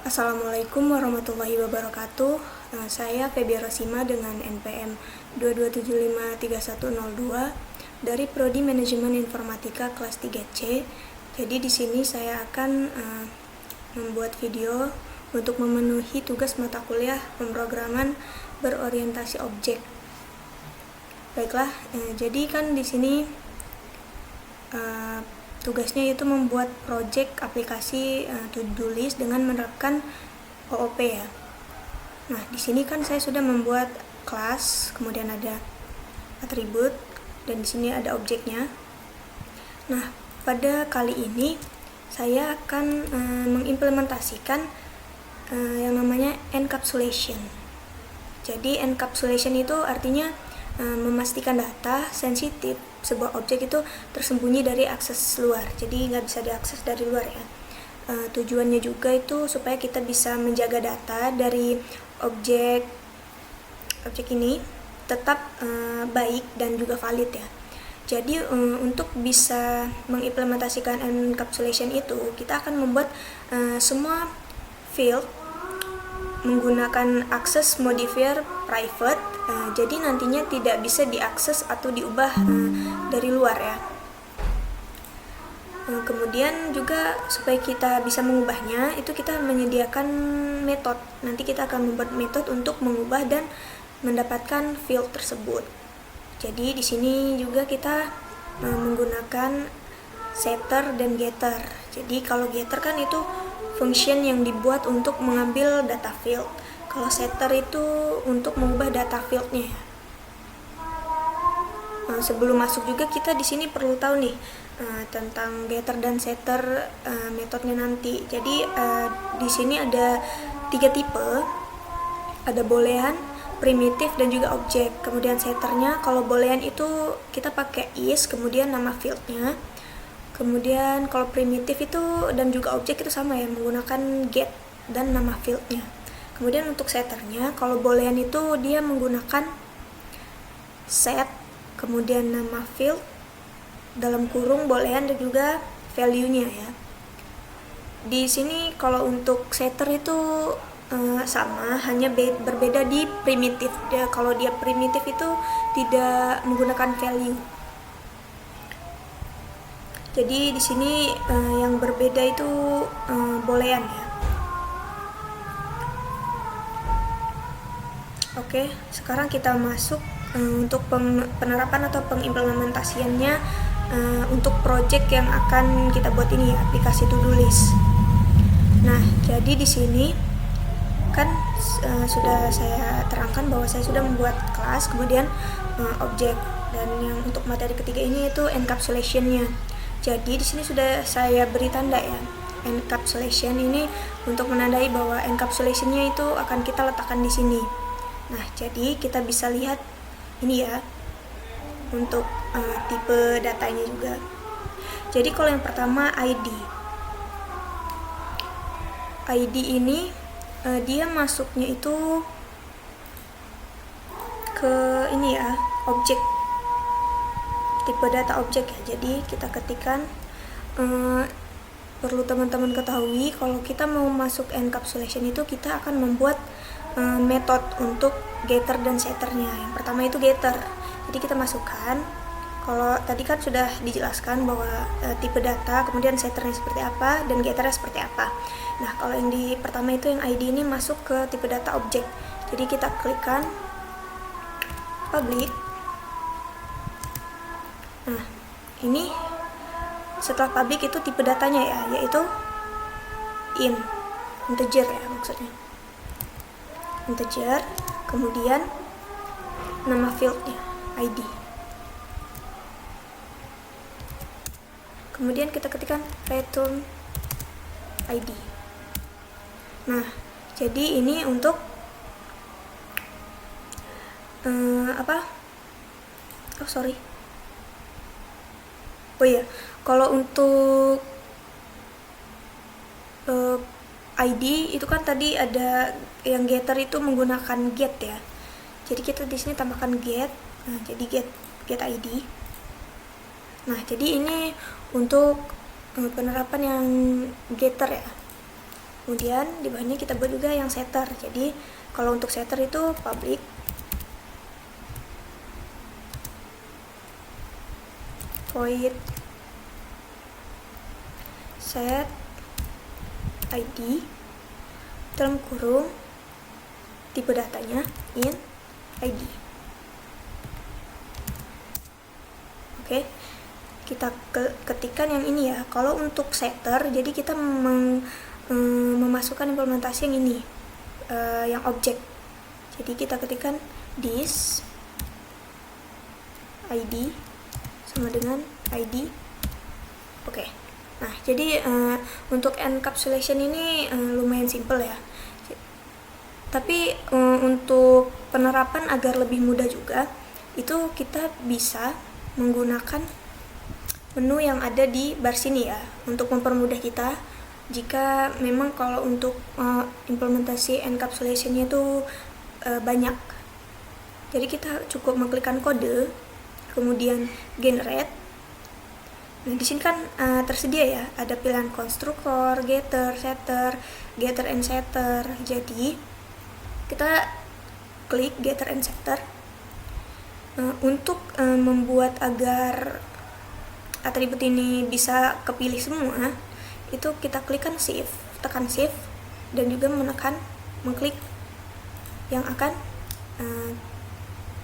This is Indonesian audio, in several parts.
Assalamualaikum warahmatullahi wabarakatuh. Saya Feby Rosima dengan NPM 22753102 dari Prodi Manajemen Informatika kelas 3C. Jadi di sini saya akan membuat video untuk memenuhi tugas mata kuliah pemrograman berorientasi objek. Baiklah, jadi kan di sini tugasnya itu membuat project aplikasi to-do list dengan menerapkan OOP ya. Nah, di sini kan saya sudah membuat kelas, kemudian ada atribut, dan di sini ada objeknya. Nah, pada kali ini saya akan mengimplementasikan yang namanya encapsulation. Jadi encapsulation itu artinya memastikan data sensitif sebuah objek itu tersembunyi dari akses luar, jadi nggak bisa diakses dari luar ya. Tujuannya juga itu supaya kita bisa menjaga data dari objek ini tetap baik dan juga valid ya. Jadi untuk bisa mengimplementasikan encapsulation itu, kita akan membuat semua field menggunakan akses modifier private, jadi nantinya tidak bisa diakses atau diubah dari luar ya. Kemudian juga supaya kita bisa mengubahnya, itu kita menyediakan metode. Nanti kita akan membuat metode untuk mengubah dan mendapatkan field tersebut. Jadi di sini juga kita menggunakan setter dan getter. Jadi kalau getter kan itu function yang dibuat untuk mengambil data field. Kalau setter itu untuk mengubah data fieldnya. Sebelum masuk juga kita di sini perlu tahu nih tentang getter dan setter metodenya nanti. Jadi di sini ada 3 tipe. Ada boolean, primitif, dan juga objek. Kemudian setternya, kalau boolean itu kita pakai is, kemudian nama fieldnya. Kemudian kalau primitif itu dan juga objek itu sama ya, menggunakan get dan nama fieldnya. Kemudian untuk setternya, kalau boolean itu dia menggunakan set, kemudian nama field, dalam kurung boolean, dan juga value-nya ya. Di sini kalau untuk setter itu sama, hanya berbeda di primitif. Kalau dia primitif itu tidak menggunakan value. Jadi di sini yang berbeda itu boolean ya. Oke, sekarang kita masuk untuk penerapan atau pengimplementasiannya untuk project yang akan kita buat ini ya, aplikasi to-do list. Nah, jadi di sini kan sudah saya terangkan bahwa saya sudah membuat kelas, kemudian objek, dan yang untuk materi ketiga ini itu encapsulation-nya. Jadi di sini sudah saya beri tanda ya. Encapsulation ini untuk menandai bahwa encapsulation-nya itu akan kita letakkan di sini. Nah, jadi kita bisa lihat ini ya untuk tipe datanya juga. Jadi kalau yang pertama ID. ID ini dia masuknya itu ke ini ya, objek, tipe data objek ya. Jadi kita ketikkan, perlu teman-teman ketahui kalau kita mau masuk encapsulation itu kita akan membuat metode untuk getter dan setternya. Yang pertama itu getter. Jadi kita masukkan, kalau tadi kan sudah dijelaskan bahwa tipe data, kemudian setternya seperti apa dan getternya seperti apa. Nah, kalau yang di pertama itu yang ID ini masuk ke tipe data objek. Jadi kita klikkan public. Nah, ini setelah public itu tipe datanya ya, yaitu integer ya maksudnya. Integer, kemudian nama fieldnya ID. Kemudian kita ketikkan return ID. Nah, jadi ini untuk kalau untuk ID itu kan tadi ada yang getter itu menggunakan get ya. Jadi kita di sini tambahkan get. Nah, jadi get ID. Nah, jadi ini untuk penerapan yang getter ya. Kemudian di bawahnya kita buat juga yang setter. Jadi kalau untuk setter itu public void set id dalam kurung tipe datanya in id. Oke, kita ketikkan yang ini ya. Kalau untuk setter, jadi kita memasukkan implementasi yang ini, yang objek. Jadi kita ketikkan this id sama dengan id. Oke. Nah, jadi untuk encapsulation ini lumayan simple ya. Tapi untuk penerapan agar lebih mudah juga, itu kita bisa menggunakan menu yang ada di bar sini ya, untuk mempermudah kita jika memang kalau untuk implementasi encapsulation-nya itu banyak. Jadi kita cukup mengklikkan kode, kemudian generate. Nah, di sini kan tersedia ya, ada pilihan konstruktor, getter, setter, getter and setter. Jadi kita klik getter and setter. Untuk membuat agar atribut ini bisa kepilih semua, itu kita klikkan shift, tekan shift, dan juga mengklik yang akan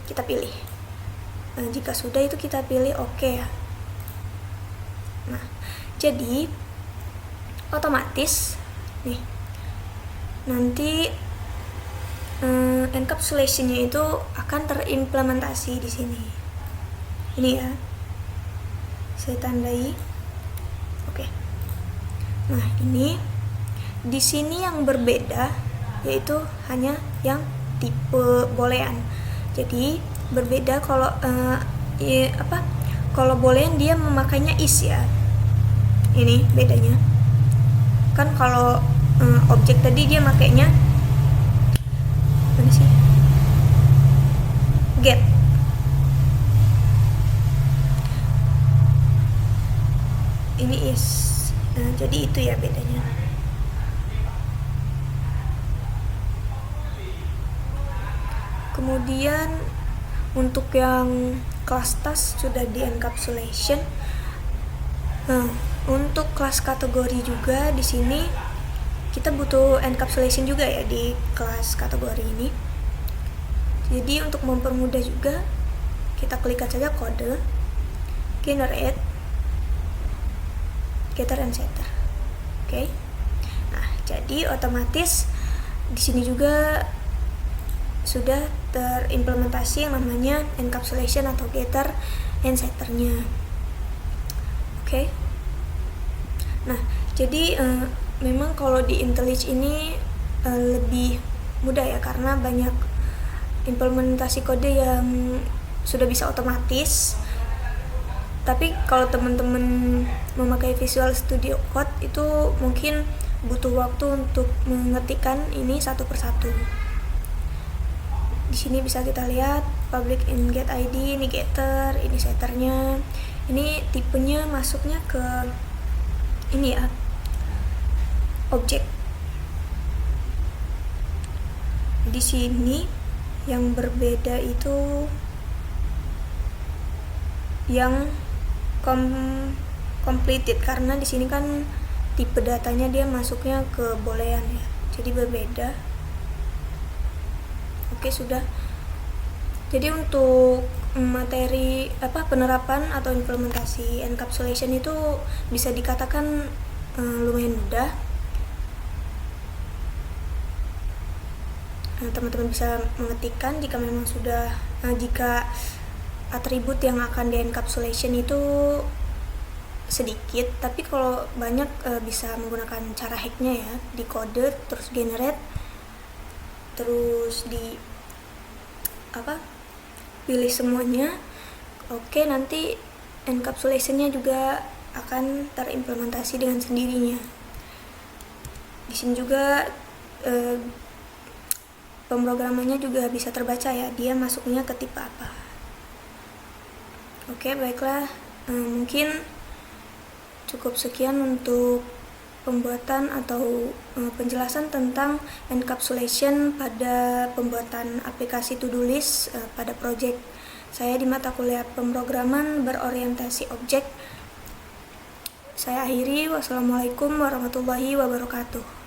kita pilih. Jika sudah, itu kita pilih OK ya. Nah, jadi otomatis nih nanti encapsulation-nya itu akan terimplementasi di sini. Ini ya, saya tandai. Oke. Nah, ini di sini yang berbeda yaitu hanya yang tipe boolean. Jadi berbeda kalau kalau boolean dia memakainya is ya. Ini bedanya. Kan kalau objek tadi dia makainya mana sih? Get. Ini is. Jadi itu ya bedanya. Kemudian untuk yang class task sudah di encapsulation. Untuk kelas kategori juga di sini kita butuh encapsulation juga ya di kelas kategori ini. Jadi untuk mempermudah juga, kita klikkan saja kode generate getter and setter. Oke. Nah, jadi otomatis di sini juga sudah terimplementasi yang namanya encapsulation atau getter and setter-nya. Oke. Nah, jadi memang kalau di IntelliJ ini lebih mudah ya, karena banyak implementasi kode yang sudah bisa otomatis. Tapi kalau teman-teman memakai Visual Studio Code itu mungkin butuh waktu untuk mengetikkan ini satu persatu. Di sini bisa kita lihat public in get ID, ini getter, ini setternya. Ini tipenya masuknya ke ini ya, objek. Di sini yang berbeda itu yang completed, karena di sini kan tipe datanya dia masuknya ke boolean ya, jadi berbeda. Oke, sudah. Jadi untuk materi penerapan atau implementasi encapsulation itu bisa dikatakan lumayan mudah. Teman-teman bisa mengetikkan jika memang sudah jika atribut yang akan di encapsulation itu sedikit, tapi kalau banyak bisa menggunakan cara hacknya ya, di kode terus generate, terus di pilih semuanya. Oke, nanti encapsulation-nya juga akan terimplementasi dengan sendirinya. Di sini juga pemrogramannya juga bisa terbaca ya, dia masuknya ke tipe apa. Oke, baiklah, mungkin cukup sekian untuk pembuatan atau penjelasan tentang encapsulation pada pembuatan aplikasi to-do list pada project saya di mata kuliah pemrograman berorientasi objek. Saya akhiri, wassalamualaikum warahmatullahi wabarakatuh.